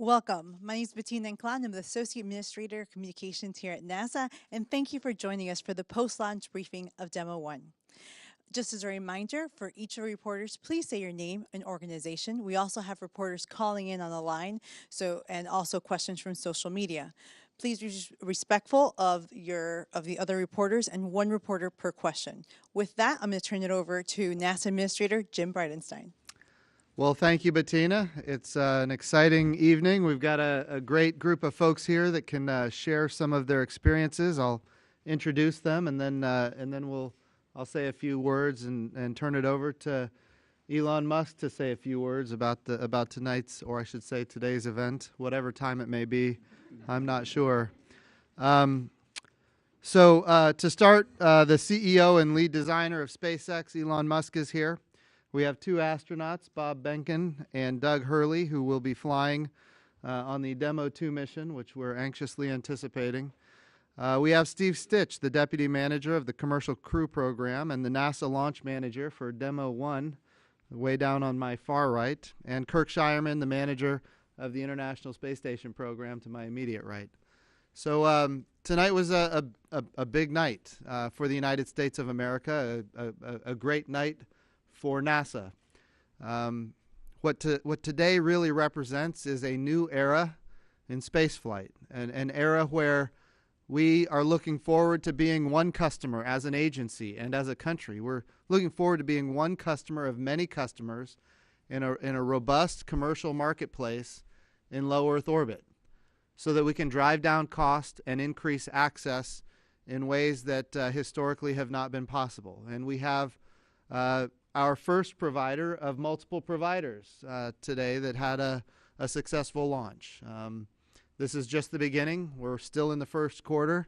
Welcome. My name is Bettina Inclán. I'm the Associate Administrator of Communications here at NASA, and thank you for joining us for the post-launch briefing of Demo 1. Just as a reminder, for each of the reporters, please say your name and organization. We also have reporters calling in on the line, and also questions from social media. Please be respectful of the other reporters and one reporter per question. With that, I'm going to turn it over to NASA Administrator Jim Bridenstine. Well, thank you, Bettina. It's an exciting evening. We've got a great group of folks here that can share some of their experiences. I'll introduce them, and then I'll say a few words and turn it over to Elon Musk to say a few words about tonight's, or I should say today's event, whatever time it may be. I'm not sure. To start, the CEO and lead designer of SpaceX, Elon Musk, is here. We have two astronauts, Bob Behnken and Doug Hurley, who will be flying on the Demo 2 mission, which we're anxiously anticipating. We have Steve Stitch, the Deputy Manager of the Commercial Crew Program and the NASA Launch Manager for Demo 1, way down on my far right, and Kirk Shireman, the Manager of the International Space Station Program, to my immediate right. So tonight was a big night for the United States of America, a great night for NASA. What today really represents is a new era in spaceflight, an era where we are looking forward to being one customer as an agency and as a country. We're looking forward to being one customer of many customers in a robust commercial marketplace in low Earth orbit, so that we can drive down cost and increase access in ways that historically have not been possible. And we have our first provider of multiple providers today that had a successful launch. This is just the beginning. We're still in the first quarter.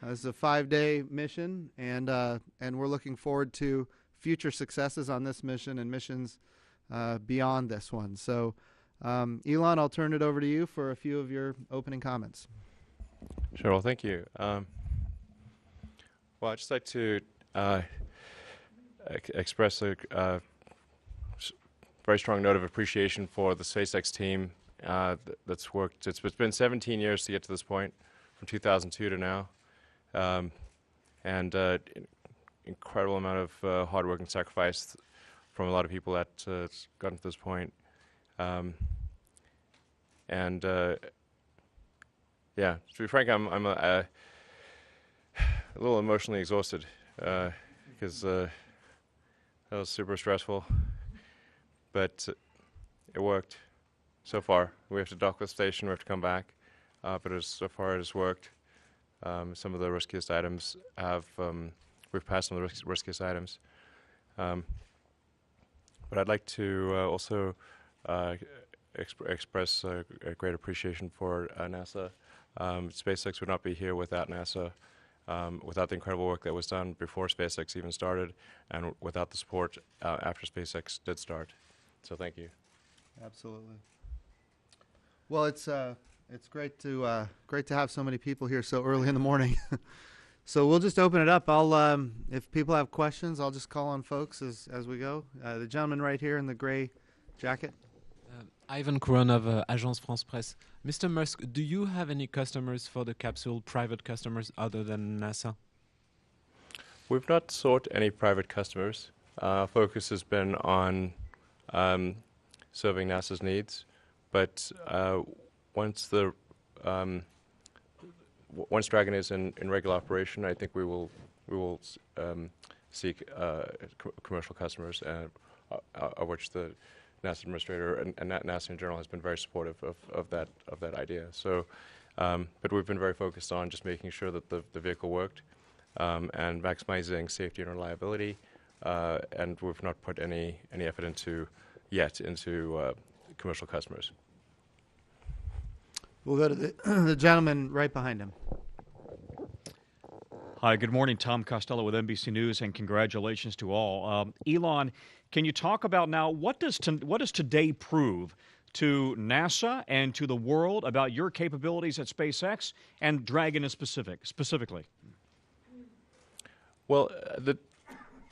It's a 5-day mission, and we're looking forward to future successes on this mission and missions beyond this one. So, Elon, I'll turn it over to you for a few of your opening comments. Sure. Well, thank you. Well, I'd just like to express a very strong note of appreciation for the SpaceX team that's worked. It's been 17 years to get to this point, from 2002 to now, and incredible amount of hard work and sacrifice from a lot of people that gotten to this point. Yeah, to be frank, I'm a little emotionally exhausted because that was super stressful, but it worked so far. We have to dock the station, we have to come back, but so far it has worked. Some of the riskiest items we've passed some of the riskiest items. But I'd like to also express a great appreciation for NASA. SpaceX would not be here without NASA. Without the incredible work that was done before SpaceX even started, and without the support after SpaceX did start. So thank you. Absolutely. Well, it's great to have so many people here so early in the morning. So we'll just open it up. If people have questions, I'll just call on folks as we go. The gentleman right here in the gray jacket. Ivan Kuronov, Agence France Presse. Mr. Musk, do you have any customers for the capsule, private customers other than NASA? We've not sought any private customers. Focus has been on serving NASA's needs, but once Dragon is in regular operation, I think we will seek commercial customers, of which the NASA administrator and NASA in general has been very supportive of that idea. So, but we've been very focused on just making sure that the vehicle worked and maximizing safety and reliability, and we've not put any effort into commercial customers. We'll go to the gentleman right behind him. Hi, good morning. Tom Costello with NBC News, and congratulations to all. Elon, can you talk about now what does today prove to NASA and to the world about your capabilities at SpaceX and Dragon specifically? Well,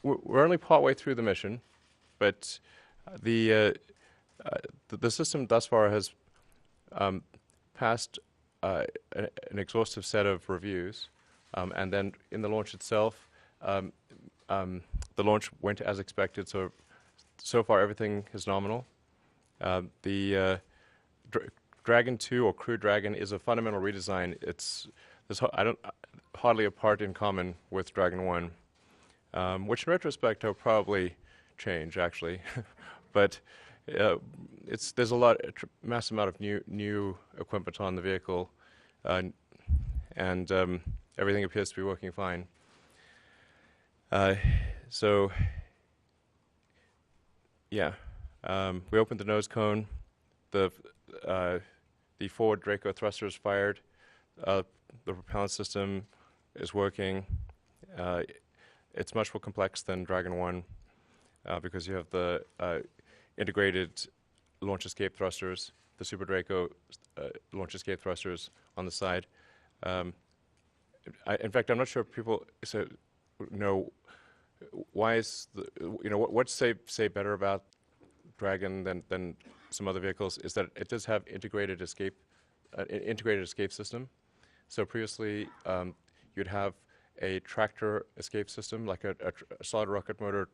we're only partway through the mission, but the system thus far has passed an exhaustive set of reviews, and then in the launch itself, the launch went as expected. So far everything is nominal. The Dragon 2 or Crew Dragon is a fundamental redesign. There's hardly a part in common with Dragon 1, which in retrospect I'll probably change actually, but there's a massive amount of new equipment on the vehicle, and everything appears to be working fine. So yeah, we opened the nose cone. The forward Draco thrusters fired. The propellant system is working. It's much more complex than Dragon 1 because you have the integrated launch escape thrusters, the Super Draco launch escape thrusters on the side. In fact, I'm not sure if people know why is what's say better about Dragon than some other vehicles is that it does have integrated escape system. So previously, you'd have a tractor escape system, like a solid rocket motor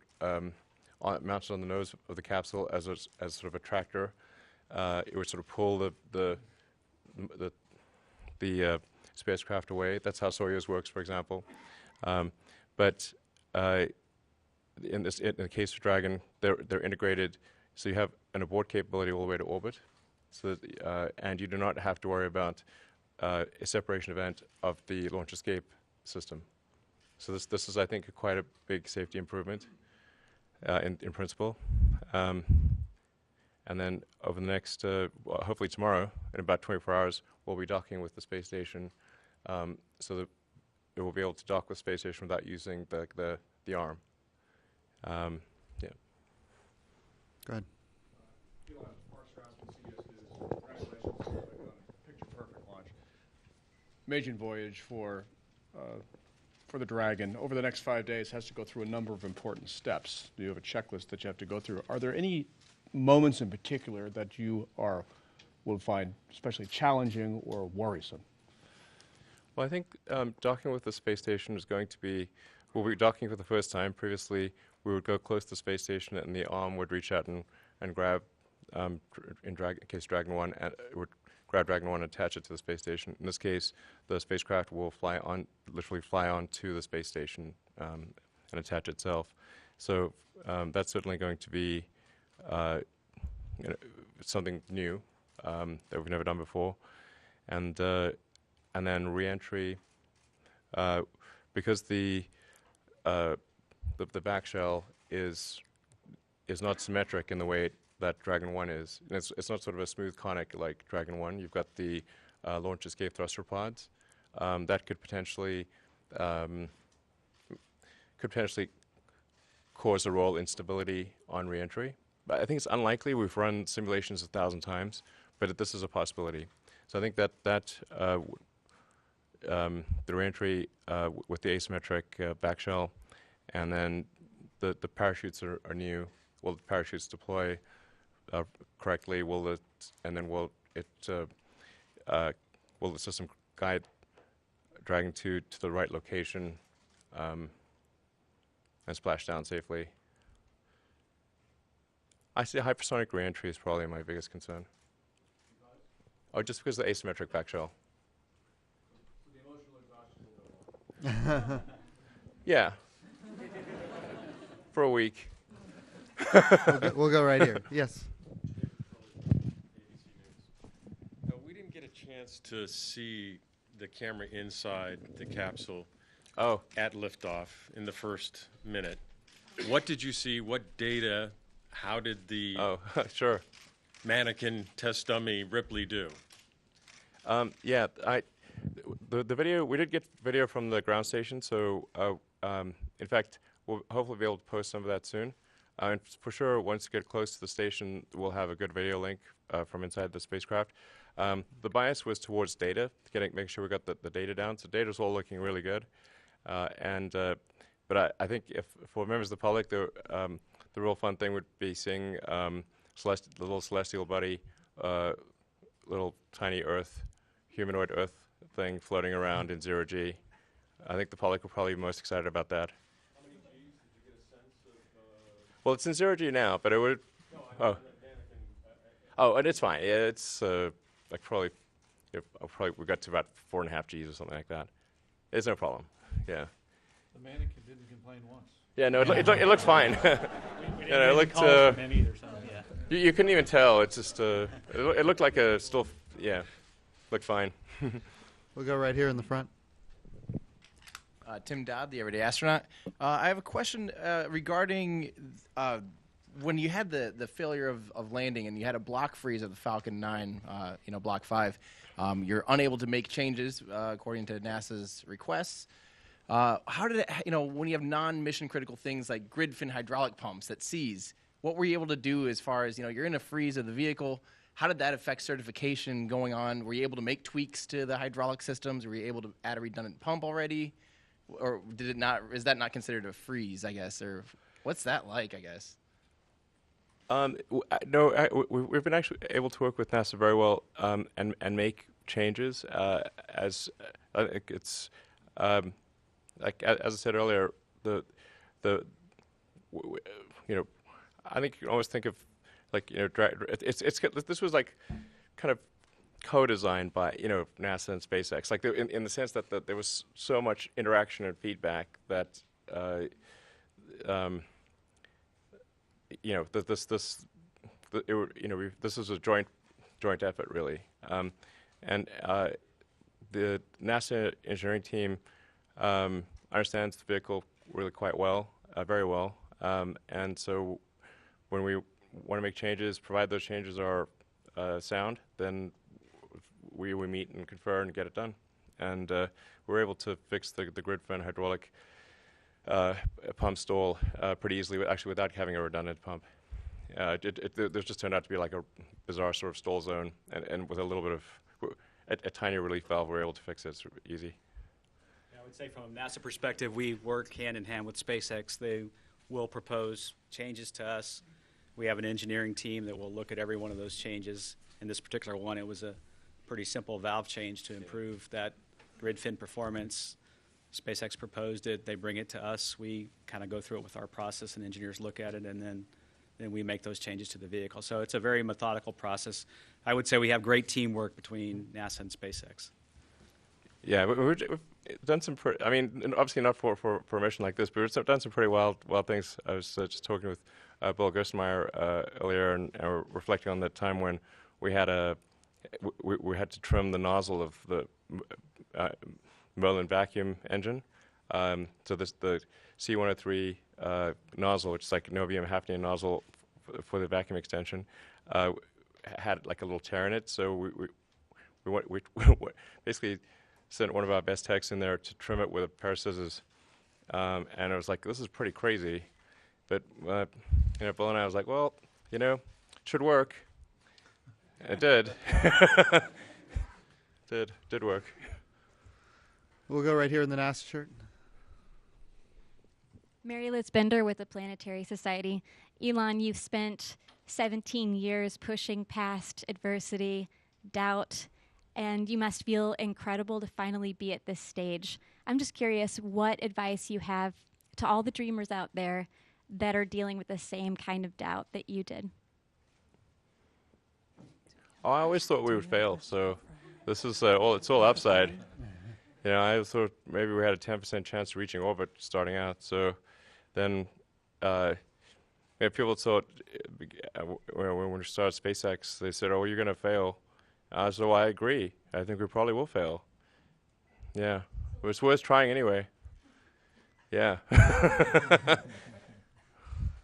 mounted on the nose of the capsule as sort of a tractor. It would sort of pull the spacecraft away. That's how Soyuz works, for example. But in the case of Dragon, they're integrated, so you have an abort capability all the way to orbit. So that, and you do not have to worry about a separation event of the launch escape system. So this is, I think, quite a big safety improvement in principle. And then over the next, hopefully tomorrow, in about 24 hours, we'll be docking with the space station, so that it will be able to dock with space station without using the arm. Yeah. Go ahead. Elon, Mark Strassman, CBS News. Congratulations on a picture-perfect launch. Maiden voyage for the Dragon. Over the next 5 days, has to go through a number of important steps. You have a checklist that you have to go through. Are there any moments in particular that you will find especially challenging or worrisome? Well, I think docking with the space station is going to be, we'll be docking for the first time. Previously, we would go close to the space station and the arm would reach out and grab, in case Dragon 1, it would grab Dragon 1 and attach it to the space station. In this case, the spacecraft will literally fly onto the space station and attach itself. So that's certainly going to be something new that we've never done before. And then re-entry, because the back shell is not symmetric in the way that Dragon 1 is. And it's not sort of a smooth conic like Dragon 1. You've got the launch escape thruster pods that could potentially cause a roll instability on re-entry. But I think it's unlikely. We've run simulations 1,000 times, but this is a possibility. So I think that the re-entry with the asymmetric back shell, and then the parachutes are new. Will the parachutes deploy correctly? Will the system guide Dragon 2 to the right location and splash down safely? I see hypersonic re-entry is probably my biggest concern. Oh, just because of the asymmetric back shell. So the emotional exhaustion will go on. Yeah. For a week. We'll go right here. Yes. We didn't get a chance to see the camera inside the capsule at liftoff in the first minute. What did you see? What data? How did the sure. mannequin test dummy Ripley do? Yeah, the video, we did get video from the ground station, so in fact, we'll hopefully be able to post some of that soon. And for sure, once you get close to the station, we'll have a good video link from inside the spacecraft. The bias was towards data, making sure we got the data down. So data's all looking really good. But I think for members of the public, the real fun thing would be seeing the little celestial buddy, little tiny Earth, humanoid Earth thing floating around in zero G. I think the public will probably be most excited about that. How many Gs did you get a sense of? Well, it's in zero G now, but it would. No, I Oh. mean, Oh, and it's fine. Yeah, it's like probably, we got to about 4.5 Gs or something like that. It's no problem. Yeah. The mannequin didn't complain once. Yeah, no, it looked fine. We it looked. from him either, so yeah. You couldn't even tell. It's just it looked like a still. Yeah, looked fine. We'll go right here in the front. Tim Dodd, the Everyday Astronaut. I have a question regarding when you had the failure of landing and you had a block freeze of the Falcon 9, Block 5. You're unable to make changes according to NASA's requests. How did it, when you have non-mission critical things like grid fin hydraulic pumps that seize, what were you able to do as far as, you're in a freeze of the vehicle? How did that affect certification going on? Were you able to make tweaks to the hydraulic systems? Were you able to add a redundant pump already? Or did it not? Is that not considered a freeze, I guess? Or what's that like, I guess? No, we've been actually able to work with NASA very well and make changes as I think it's like as I said earlier, I think you can always think of like this was like kind of co-designed by NASA and SpaceX, like in the sense that there was so much interaction and feedback that this is a joint effort really, and the NASA engineering team understands the vehicle really quite well, very well, and so when we want to make changes, provide those changes are sound, then we meet and confer and get it done. And we're able to fix the grid fin hydraulic pump stall pretty easily, actually without having a redundant pump. There just turned out to be like a bizarre sort of stall zone, and with a little bit of a tiny relief valve, we're able to fix it. It's easy. I would say from a NASA perspective, we work hand in hand with SpaceX. They will propose changes to us. We have an engineering team that will look at every one of those changes. In this particular one, it was a pretty simple valve change to improve that grid fin performance. SpaceX proposed it. They bring it to us. We kind of go through it with our process, and engineers look at it, and then we make those changes to the vehicle. So it's a very methodical process. I would say we have great teamwork between NASA and SpaceX. Yeah, we've done some. Obviously not for a mission like this, but we've done some pretty wild things. I was just talking with Bill Gerstenmaier earlier, and we're reflecting on the time when we had we had to trim the nozzle of the Merlin vacuum engine. So the C103 nozzle, which is like Novium Hafnium nozzle for the vacuum extension, had like a little tear in it. So we basically sent one of our best techs in there to trim it with a pair of scissors, and it was like, this is pretty crazy, but Bill and I was like, well, it should work. It did. did work. We'll go right here in the NASA shirt. Mary Liz Bender with the Planetary Society. Elon, you've spent 17 years pushing past adversity, doubt, and you must feel incredible to finally be at this stage. I'm just curious what advice you have to all the dreamers out there that are dealing with the same kind of doubt that you did. Oh, I always thought we would fail, so this is it's all upside. I thought maybe we had a 10% chance of reaching orbit starting out. So then people thought when we started SpaceX, they said, "Oh, you're going to fail." So I agree. I think we probably will fail. Yeah, it's worth trying anyway. Yeah.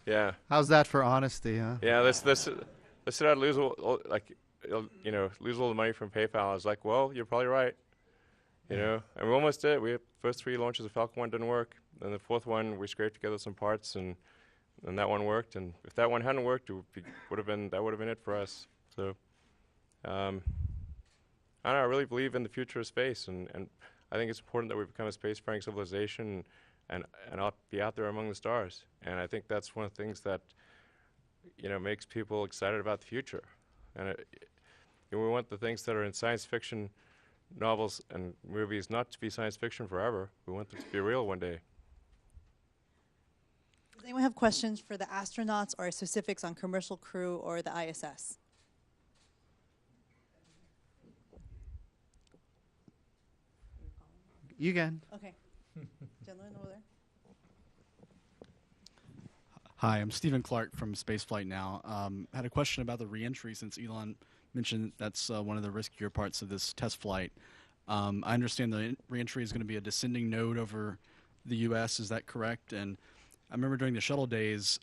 Yeah. How's that for honesty, huh? Yeah. They said I'd lose lose all the money from PayPal. I was like, well, you're probably right. And we almost did. We had first 3 launches of Falcon 1 didn't work. Then the 4th one, we scraped together some parts, and that one worked. And if that one hadn't worked, that would have been it for us. So, I really believe in the future of space, and I think it's important that we become a spacefaring civilization, and be out there among the stars. And I think that's one of the things that makes people excited about the future. And we want the things that are in science fiction novels and movies not to be science fiction forever. We want them to be real one day. Does anyone have questions for the astronauts or specifics on commercial crew or the ISS? You can. Okay. Gentleman over there. Hi, I'm Stephen Clark from Spaceflight Now. Had a question about the reentry since Elon mentioned that's one of the riskier parts of this test flight. I understand the reentry is going to be a descending node over the U.S. Is that correct? And I remember during the shuttle days,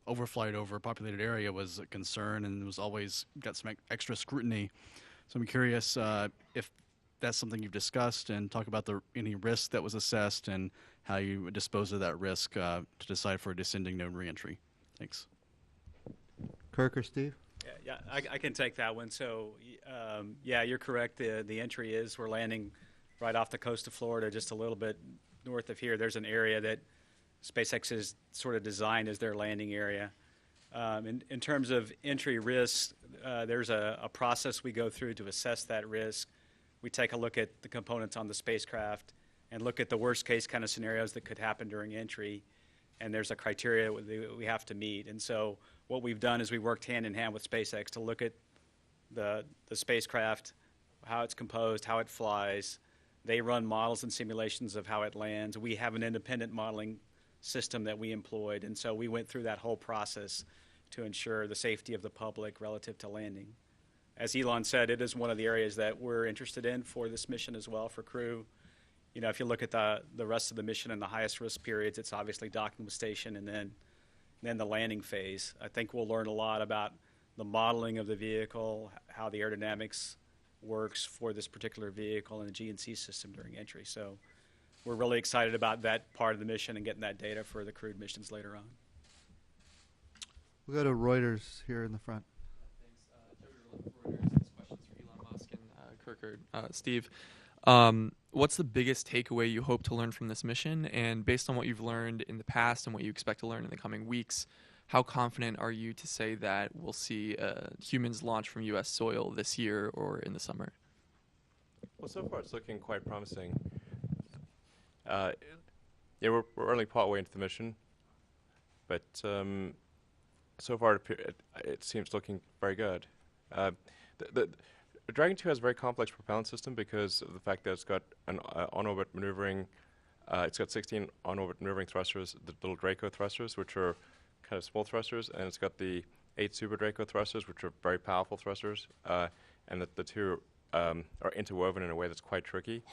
overflight over a populated area was a concern and was always got some extra scrutiny. So I'm curious if that's something you've discussed and talk about any risk that was assessed and how you dispose of that risk to decide for a descending node reentry. Thanks. Kirk or Steve? Yeah, I can take that one. So, yeah, you're correct. The entry is we're landing right off the coast of Florida, just a little bit north of here. There's an area that SpaceX is sort of designed as their landing area. In terms of entry risk, there's a process we go through to assess that risk. We take a look at the components on the spacecraft and look at the worst case kind of scenarios that could happen during entry. And there's a criteria we have to meet. And so what we've done is we worked hand in hand with SpaceX to look at the spacecraft, how it's composed, how it flies. They run models and simulations of how it lands. We have an independent modeling system that we employed. And so we went through that whole process to ensure the safety of the public relative to landing. As Elon said, it is one of the areas that we're interested in for this mission as well for crew. You know, if you look at the rest of the mission and the highest risk periods, it's obviously docking with station and then the landing phase. I think we'll learn a lot about the modeling of the vehicle, how the aerodynamics works for this particular vehicle and the GNC system during entry. So we're really excited about that part of the mission and getting that data for the crewed missions later on. We'll go to Reuters here in the front. Thanks. Joey Reuters. This question's for Elon Musk and Kirk or Steve. What's the biggest takeaway you hope to learn from this mission? And based on what you've learned in the past and what you expect to learn in the coming weeks, how confident are you to say that we'll see humans launch from U.S. soil this year or in the summer? Well, so far it's looking quite promising. Yeah, we're only partway into the mission, but so far it seems looking very good. The Dragon 2 has a very complex propellant system because of the fact that it's got an on-orbit maneuvering. It's got 16 on-orbit maneuvering thrusters, the little Draco thrusters, which are kind of small thrusters, and it's got the 8 Super Draco thrusters, which are very powerful thrusters, and the two are interwoven in a way that's quite tricky.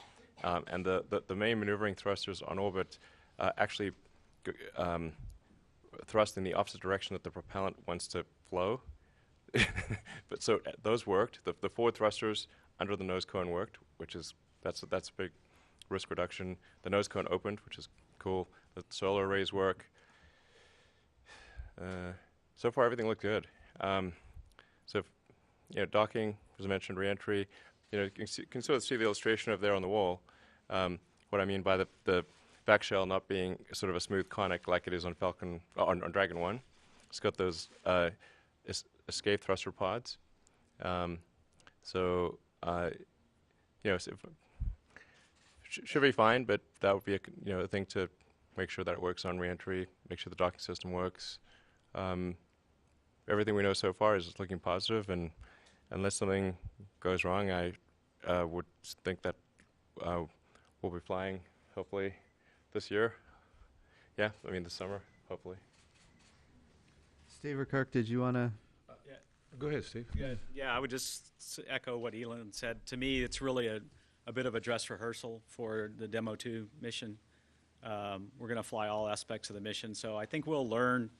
And the main maneuvering thrusters on orbit actually thrust in the opposite direction that the propellant wants to flow. But so those worked. The forward thrusters under the nose cone worked, which is that's a big risk reduction. The nose cone opened, which is cool. The solar arrays work. So far, everything looked good. Docking, as I mentioned, reentry. You can sort of see the illustration of there on the wall. What I mean by the back shell not being sort of a smooth conic like it is on Falcon on Dragon 1. It's got those escape thruster pods. Should be fine, but that would be a thing to make sure that it works on reentry, make sure the docking system works. Everything we know so far is looking positive, and unless something goes wrong, I would think that we'll be flying hopefully this year. Yeah, I mean this summer, hopefully. Steve or Kirk, did you want to? Go ahead, Steve. Yeah, I would just echo what Elon said. To me, it's really a bit of a dress rehearsal for the Demo 2 mission. We're going to fly all aspects of the mission, so I think we'll learn,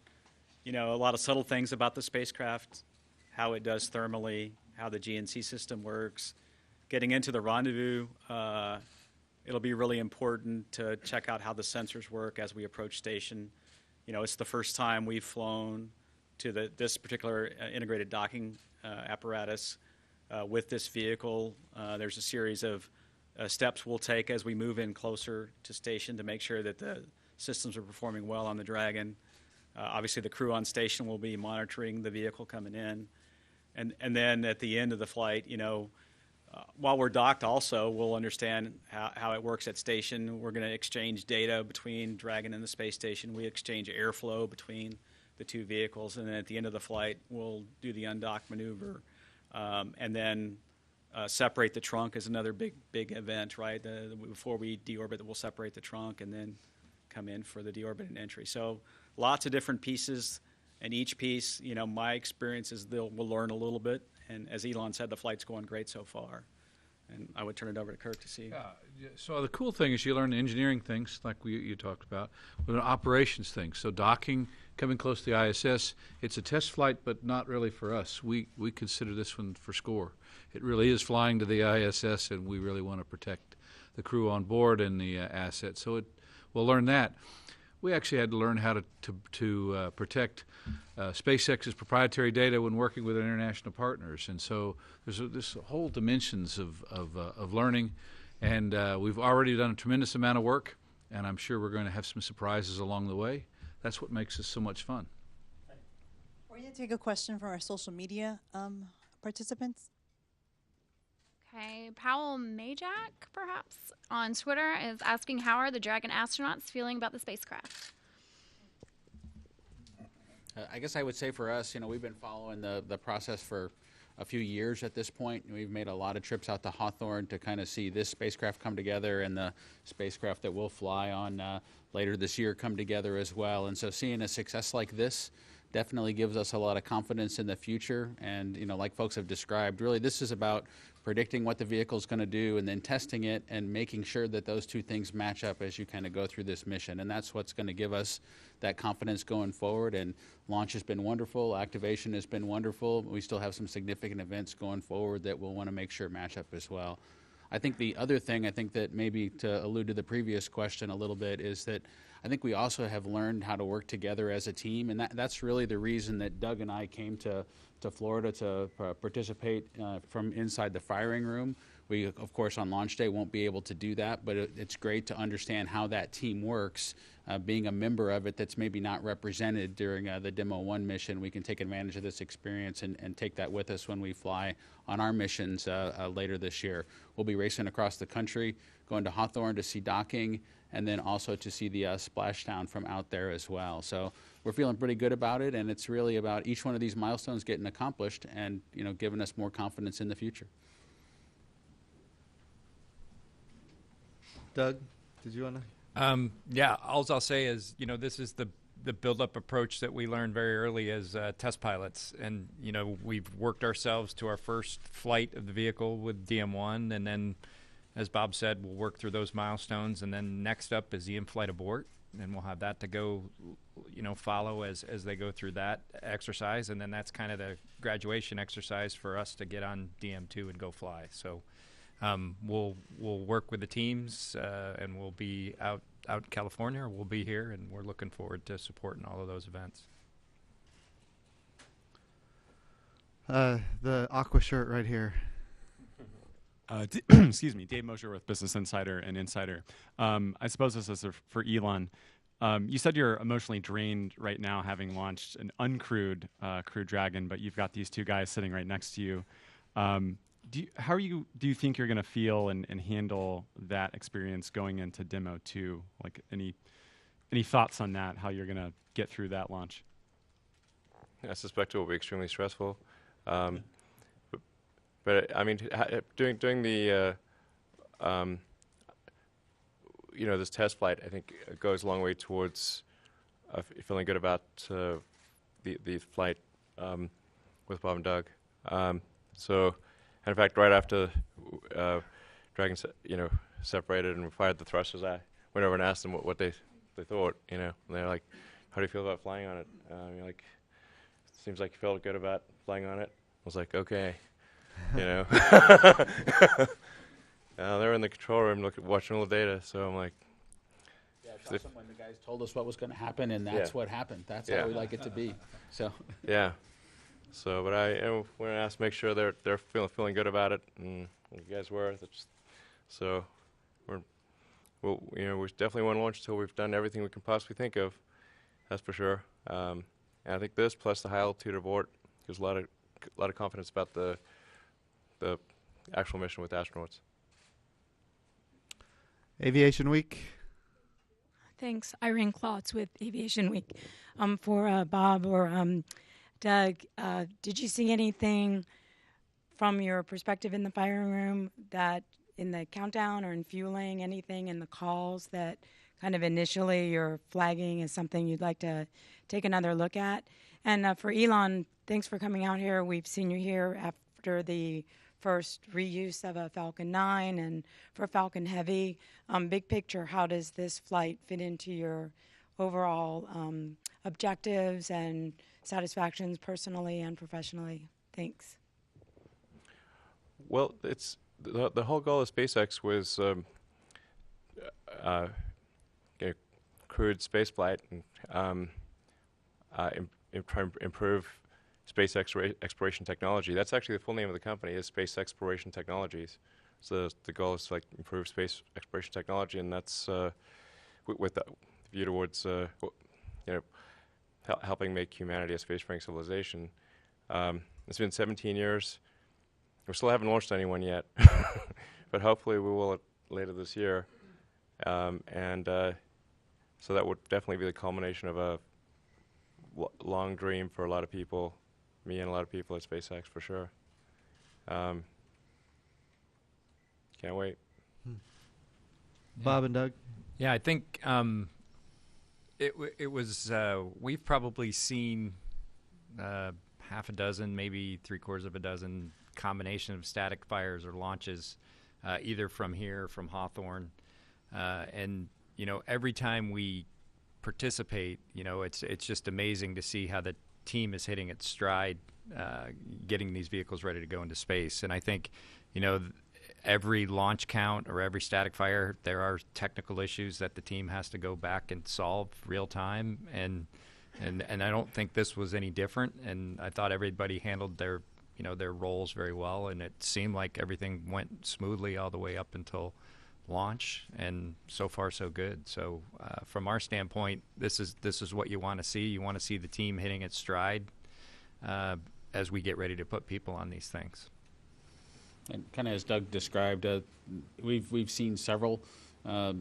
a lot of subtle things about the spacecraft, how it does thermally, how the GNC system works. Getting into the rendezvous, it'll be really important to check out how the sensors work as we approach station. It's the first time we've flown to this particular integrated docking apparatus with this vehicle. There's a series of steps we'll take as we move in closer to station to make sure that the systems are performing well on the Dragon. Obviously, the crew on station will be monitoring the vehicle coming in. And then at the end of the flight, while we're docked also, we'll understand how it works at station. We're going to exchange data between Dragon and the space station. We exchange airflow between the two vehicles. And then at the end of the flight, we'll do the undock maneuver. And then separate the trunk is another big event, right? Before we deorbit, we'll separate the trunk and then come in for the deorbit and entry. So lots of different pieces. And each piece, my experience is we'll learn a little bit. And as Elon said, the flight's going great so far. And I would turn it over to Kirk to see. Yeah. So the cool thing is you learn engineering things like you talked about, but operations things. So docking, coming close to the ISS, it's a test flight, but not really for us. We consider this one for score. It really is flying to the ISS, and we really want to protect the crew on board and the assets. So we'll learn that. We actually had to learn how to protect SpaceX's proprietary data when working with international partners, and so there's whole dimensions of learning, and we've already done a tremendous amount of work, and I'm sure we're going to have some surprises along the way. That's what makes this so much fun. We're going to take a question from our social media participants. Okay, Powell Majak, perhaps, on Twitter is asking, how are the Dragon astronauts feeling about the spacecraft? I guess I would say for us, we've been following the process for a few years at this point. We've made a lot of trips out to Hawthorne to kind of see this spacecraft come together and the spacecraft that we'll fly on later this year come together as well. And so seeing a success like this definitely gives us a lot of confidence in the future. And, like folks have described, really this is about predicting what the vehicle is going to do and then testing it and making sure that those two things match up as you kind of go through this mission. And that's what's going to give us that confidence going forward. And launch has been wonderful. Activation has been wonderful. We still have some significant events going forward that we'll want to make sure match up as well. I think the other thing, that maybe to allude to the previous question a little bit, is that I think we also have learned how to work together as a team, and that's really the reason that Doug and I came to Florida to participate from inside the firing room. We, of course, on launch day won't be able to do that, but it's great to understand how that team works. Being a member of it that's maybe not represented during the DM1 mission, we can take advantage of this experience and take that with us when we fly on our missions later this year. We'll be racing across the country, going to Hawthorne to see docking, and then also to see the splashdown from out there as well. So we're feeling pretty good about it, and it's really about each one of these milestones getting accomplished and giving us more confidence in the future. Doug, did you want to? Yeah, all I'll say is, this is the build-up approach that we learned very early as test pilots. And, we've worked ourselves to our first flight of the vehicle with DM1. And then, as Bob said, we'll work through those milestones. And then next up is the in-flight abort. And we'll have that to go, follow as they go through that exercise. And then that's kind of the graduation exercise for us to get on DM2 and go fly. So we'll work with the teams, and we'll be out in California, or we'll be here, and we're looking forward to supporting all of those events. The aqua shirt right here. Excuse me, Dave Mosher with Business Insider and Insider. I suppose this is for Elon. You said you're emotionally drained right now, having launched an uncrewed Crew Dragon, but you've got these two guys sitting right next to you. Do you think you're going to feel and handle that experience going into Demo 2? Like any thoughts on that? How you're going to get through that launch? I suspect it will be extremely stressful. But I mean, doing the this test flight, I think goes a long way towards feeling good about the flight with Bob and Doug. So. And in fact, right after Dragon, separated and we fired the thrusters, I went over and asked them what they thought. And they're like, "How do you feel about flying on it?" Seems like you felt good about flying on it. I was like, "Okay," They're in the control room, watching all the data. So I'm like, "Yeah, it's awesome when the guys told us what was going to happen, and that's what happened. That's how we like it to be." So yeah. So, but we're going to ask to make sure they're feeling good about it, and you guys were. So, we definitely want to launch until we've done everything we can possibly think of. That's for sure. And I think this plus the high altitude abort gives a lot of lot of confidence about the actual mission with astronauts. Aviation Week. Thanks. Irene Klotz with Aviation Week. For Bob or Doug, did you see anything from your perspective in the firing room that in the countdown or in fueling, anything in the calls that kind of initially you're flagging as something you'd like to take another look at? And for Elon, thanks for coming out here. We've seen you here after the first reuse of a Falcon 9 and for Falcon Heavy. Big picture, how does this flight fit into your overall objectives and satisfactions personally and professionally? Thanks. Well, it's the whole goal of SpaceX was crewed spaceflight and improve space exploration technology. That's actually the full name of the company, is Space Exploration Technologies. So the goal is to improve space exploration technology, and that's with the view towards helping make humanity a spacefaring civilization. It's been 17 years. We still haven't launched anyone yet, but hopefully we will later this year. So that would definitely be the culmination of a long dream for a lot of people, me and a lot of people at SpaceX for sure. Can't wait. Bob and Doug? Yeah, I think it was, we've probably seen half a dozen, maybe 3/4 of a dozen combination of static fires or launches, either from here or from Hawthorne. And, every time we participate, it's just amazing to see how the team is hitting its stride, getting these vehicles ready to go into space. And I think, every launch count or every static fire, there are technical issues that the team has to go back and solve real time. And I don't think this was any different. And I thought everybody handled their roles very well. And it seemed like everything went smoothly all the way up until launch, and so far so good. So from our standpoint, this is what you want to see. You want to see the team hitting its stride as we get ready to put people on these things. And kind of as Doug described, we've seen several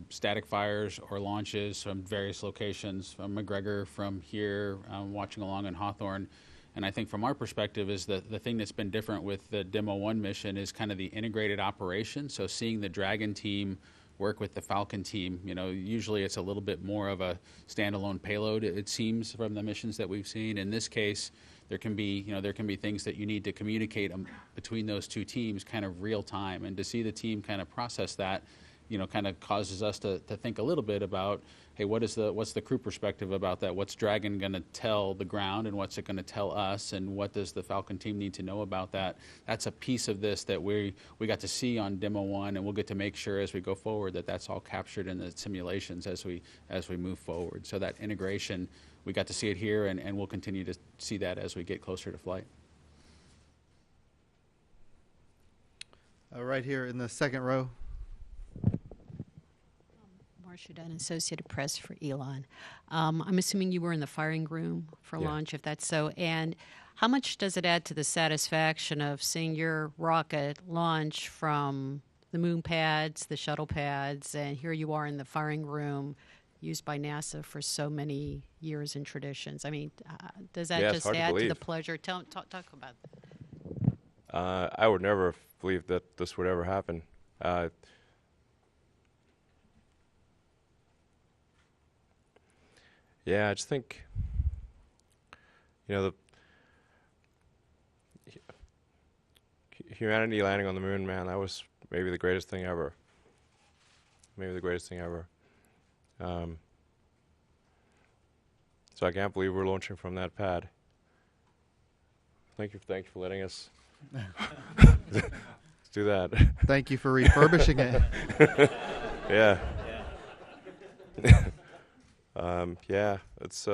static fires or launches from various locations, from McGregor, from here, watching along in Hawthorne. And I think from our perspective is the thing that's been different with the DM1 mission is kind of the integrated operation. So seeing the Dragon team work with the Falcon team, usually it's a little bit more of a standalone payload, it seems, from the missions that we've seen. In this case, there can be things that you need to communicate between those two teams kind of real time. And to see the team kind of process that, kind of causes us to think a little bit about, hey, what's the crew perspective about that? What's Dragon going to tell the ground, and what's it going to tell us, and what does the Falcon team need to know about that? That's a piece of this that we got to see on DM1, and we'll get to make sure as we go forward that that's all captured in the simulations as we move forward. So that integration, we got to see it here, and we'll continue to see that as we get closer to flight. Right here in the second row. Marcia Dunn, Associated Press for Elon. I'm assuming you were in the firing room for launch, if that's so. And how much does it add to the satisfaction of seeing your rocket launch from the moon pads, the shuttle pads, and here you are in the firing room used by NASA for so many years and traditions? I mean, does that just add to the pleasure? Talk about that. I would never believe that this would ever happen. Yeah, I just think, the humanity landing on the moon, man, that was maybe the greatest thing ever. Maybe the greatest thing ever. So I can't believe we're launching from that pad. Thank you for letting us do that. Thank you for refurbishing it. Yeah. It's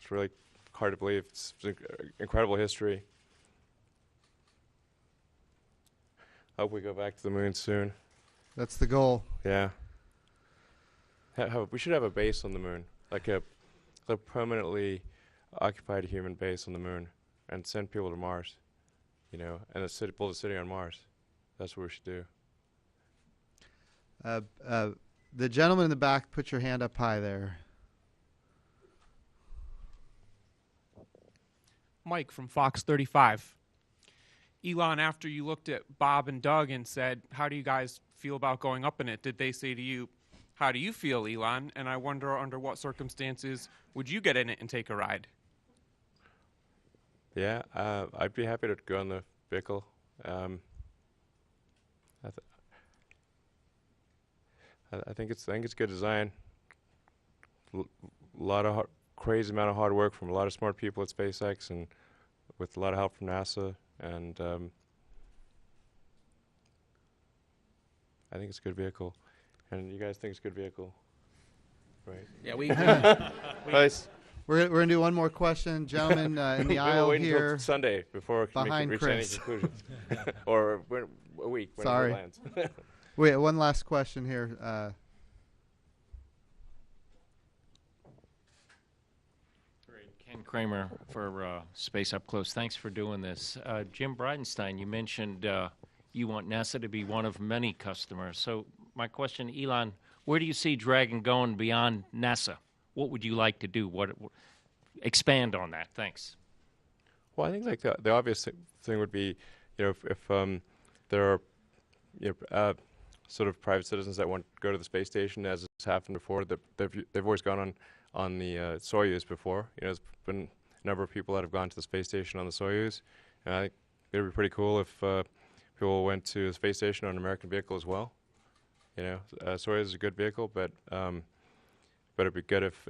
really hard to believe. It's incredible history. Hope we go back to the moon soon. That's the goal. Yeah. We should have a base on the moon, like a permanently occupied human base on the moon, and send people to Mars. you know, and build a city on Mars. That's what we should do. The gentleman in the back, put your hand up high there. Mike from Fox 35. Elon, after you looked at Bob and Doug and said, how do you guys feel about going up in it? Did they say to you, how do you feel, Elon? And I wonder under what circumstances would you get in it and take a ride? Yeah, I'd be happy to go on the vehicle. I think it's good design. Lot of crazy amount of hard work from a lot of smart people at SpaceX, and with a lot of help from NASA. And I think it's a good vehicle. And you guys think it's a good vehicle, right? Yeah, we Nice. We're going to do one more question, gentlemen, in the aisle wait here. until Sunday before we can reach any Chris. conclusions, or a week when Sorry. it lands. Wait, one last question here. Great. Ken Kramer for Space Up Close. Thanks for doing this. Jim Bridenstine, you mentioned you want NASA to be one of many customers. So my question, Elon, where do you see Dragon going beyond NASA? What would you like to do? Expand on that. Thanks. Well, I think like the obvious thing would be, you know, if there are, you know, sort of private citizens that want to go to the space station, as has happened before. They've always gone on the Soyuz before. You know, there's been a number of people that have gone to the space station on the Soyuz, and I think it would be pretty cool if people went to the space station on an American vehicle as well. You know, Soyuz is a good vehicle, but it'd be good if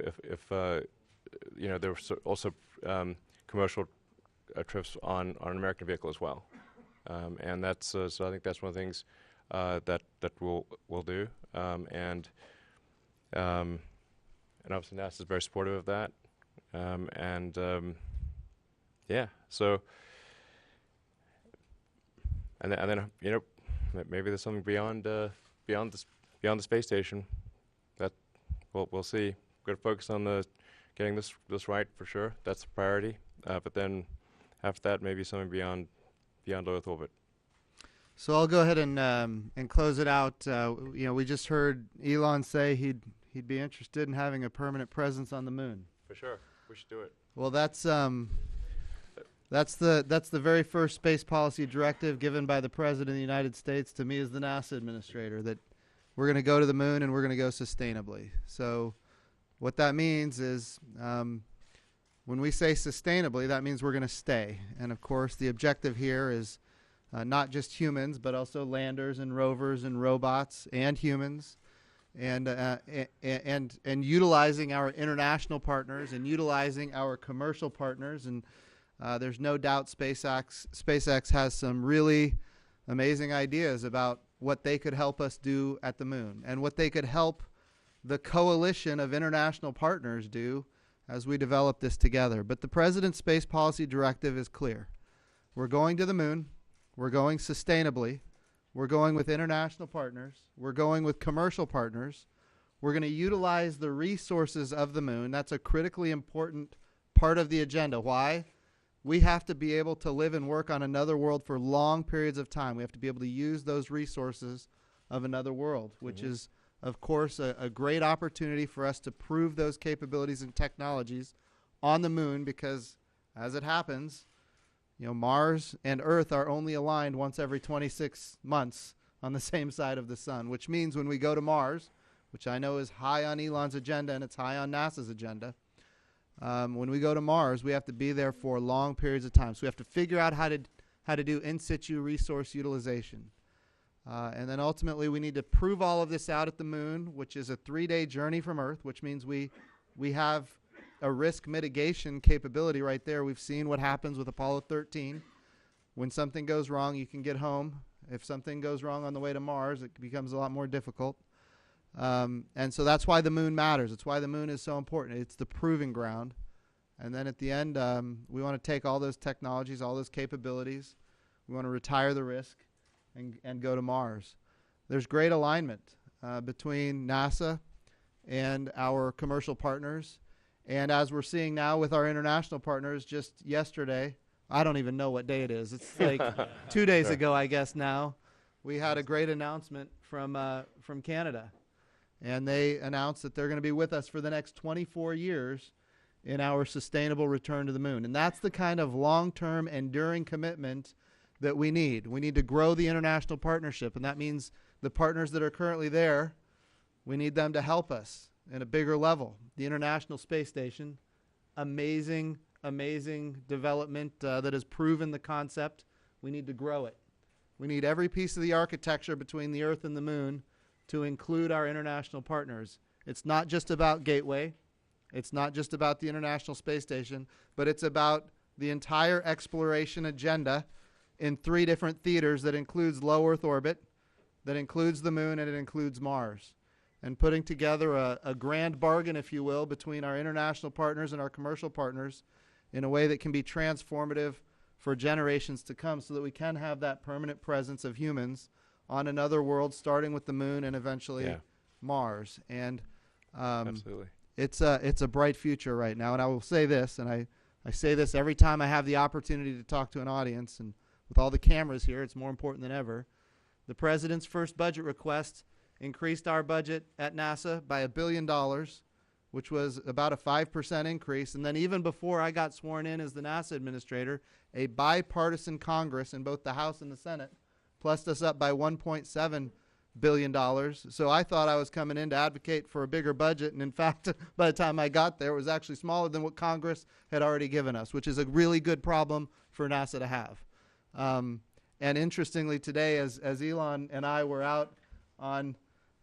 you know, there were also commercial trips on an American vehicle as well, and that's so I think that's one of the things that we'll do, and obviously NASA is very supportive of that, yeah. So and then you know, maybe there's something beyond the space station. That we'll see. We're gonna focus on getting this right for sure. That's the priority. But then after that, maybe something beyond low Earth orbit. So I'll go ahead and close it out. You know, we just heard Elon say he'd be interested in having a permanent presence on the moon. For sure, we should do it. Well, that's the very first space policy directive given by the President of the United States to me as the NASA administrator, that we're going to go to the moon and we're going to go sustainably. So what that means is when we say sustainably, that means we're going to stay. And of course, the objective here is not just humans, but also landers and rovers and robots and humans, and utilizing our international partners and utilizing our commercial partners. And there's no doubt SpaceX has some really amazing ideas about what they could help us do at the moon and what they could help the coalition of international partners do as we develop this together. But the President's Space Policy Directive is clear. We're going to the moon. We're going sustainably. We're going with international partners. We're going with commercial partners. We're going to utilize the resources of the moon. That's a critically important part of the agenda. Why? We have to be able to live and work on another world for long periods of time. We have to be able to use those resources of another world, which is, of course, a great opportunity for us to prove those capabilities and technologies on the moon, because as it happens, you know, Mars and Earth are only aligned once every 26 months on the same side of the sun, which means when we go to Mars, which I know is high on Elon's agenda and it's high on NASA's agenda, when we go to Mars, we have to be there for long periods of time. So we have to figure out how to do in situ resource utilization. And then ultimately we need to prove all of this out at the moon, which is a 3-day journey from Earth, which means we have a risk mitigation capability right there. We've seen what happens with Apollo 13. When something goes wrong, you can get home. If something goes wrong on the way to Mars, it becomes a lot more difficult. And so that's why the moon matters. It's why the moon is so important. It's the proving ground. And then at the end, we want to take all those technologies, all those capabilities. We want to retire the risk and go to Mars. There's great alignment between NASA and our commercial partners. And as we're seeing now with our international partners, just yesterday, I don't even know what day it is. It's like 2 days Sure. ago, I guess now. We had a great announcement from Canada. And they announced that they're going to be with us for the next 24 years in our sustainable return to the moon. And that's the kind of long-term, enduring commitment that we need. We need to grow the international partnership, and that means the partners that are currently there, we need them to help us at a bigger level. The International Space Station, amazing, amazing development that has proven the concept. We need to grow it. We need every piece of the architecture between the Earth and the moon to include our international partners. It's not just about Gateway. It's not just about the International Space Station, but it's about the entire exploration agenda in 3 different theaters that includes low Earth orbit, that includes the moon, and it includes Mars. And putting together a grand bargain, if you will, between our international partners and our commercial partners in a way that can be transformative for generations to come so that we can have that permanent presence of humans on another world, starting with the moon and eventually Mars. And Absolutely. it's a bright future right now. And I will say this, and I say this every time I have the opportunity to talk to an audience, and with all the cameras here, it's more important than ever. The President's first budget request increased our budget at NASA by $1 billion, which was about a 5% increase. And then even before I got sworn in as the NASA administrator, a bipartisan Congress in both the House and the Senate plussed us up by $1.7 billion. So I thought I was coming in to advocate for a bigger budget. And in fact, by the time I got there, it was actually smaller than what Congress had already given us, which is a really good problem for NASA to have. And interestingly, today, as Elon and I were out on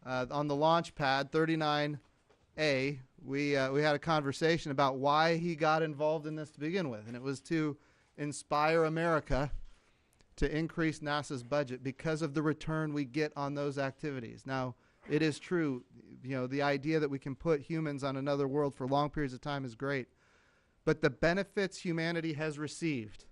the launch pad, 39A, we had a conversation about why he got involved in this to begin with. And it was to inspire America to increase NASA's budget because of the return we get on those activities. Now, it is true, the idea that we can put humans on another world for long periods of time is great. But the benefits humanity has received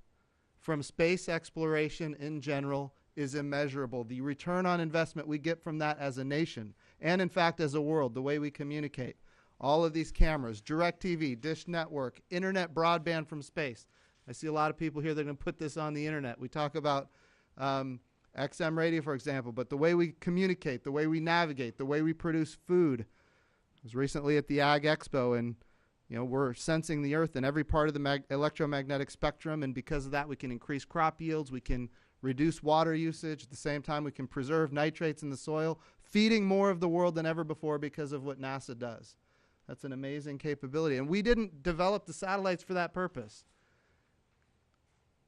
from space exploration in general is immeasurable. The return on investment we get from that as a nation, and in fact as a world, the way we communicate, all of these cameras, DirecTV, Dish Network, internet broadband from space. I see a lot of people here that are going to put this on the internet. We talk about XM radio, for example, but the way we communicate, the way we navigate, the way we produce food. I was recently at the Ag Expo, and we're sensing the Earth in every part of the electromagnetic spectrum, and because of that, we can increase crop yields, we can reduce water usage. At the same time, we can preserve nitrates in the soil, feeding more of the world than ever before because of what NASA does. That's an amazing capability. And we didn't develop the satellites for that purpose.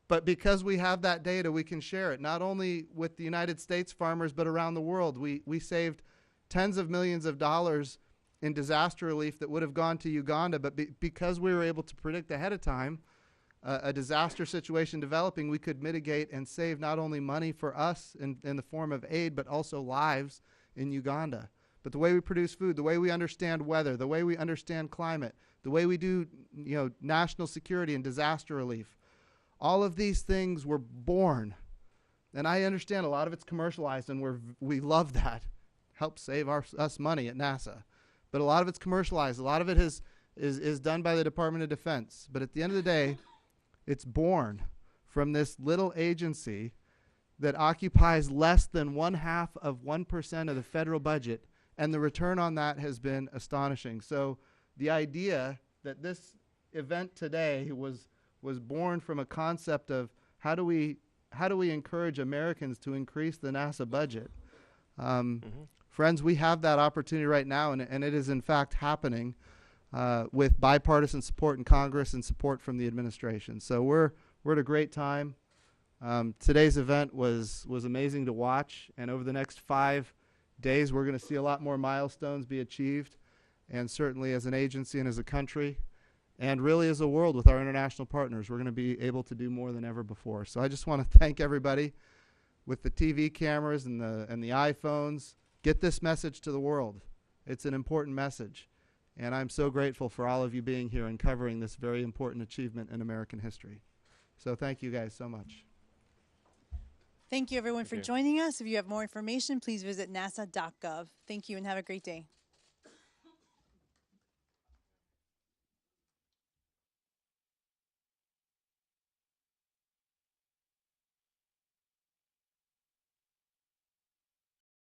But because we have that data, we can share it, not only with the United States farmers, but around the world. We saved tens of millions of dollars in disaster relief that would have gone to Uganda, but because we were able to predict ahead of time a disaster situation developing, we could mitigate and save not only money for us in the form of aid, but also lives in Uganda. But the way we produce food, the way we understand weather, the way we understand climate, the way we do national security and disaster relief, all of these things were born. And I understand a lot of it's commercialized, and we love that. Helps save us money at NASA. But a lot of it's commercialized. A lot of it is done by the Department of Defense. But at the end of the day, it's born from this little agency that occupies less than 0.5% of the federal budget, and the return on that has been astonishing. So the idea that this event today was born from a concept of how do we encourage Americans to increase the NASA budget. Friends, we have that opportunity right now, and it is in fact happening with bipartisan support in Congress and support from the administration. So we're at a great time. Today's event was amazing to watch, and over the next 5 days, we're going to see a lot more milestones be achieved, and certainly as an agency and as a country, and really as a world with our international partners, we're going to be able to do more than ever before. So I just want to thank everybody with the TV cameras and the iPhones. Get this message to the world. It's an important message. And I'm so grateful for all of you being here and covering this very important achievement in American history. So thank you guys so much. Thank you, everyone, for joining us. If you have more information, please visit nasa.gov. Thank you and have a great day.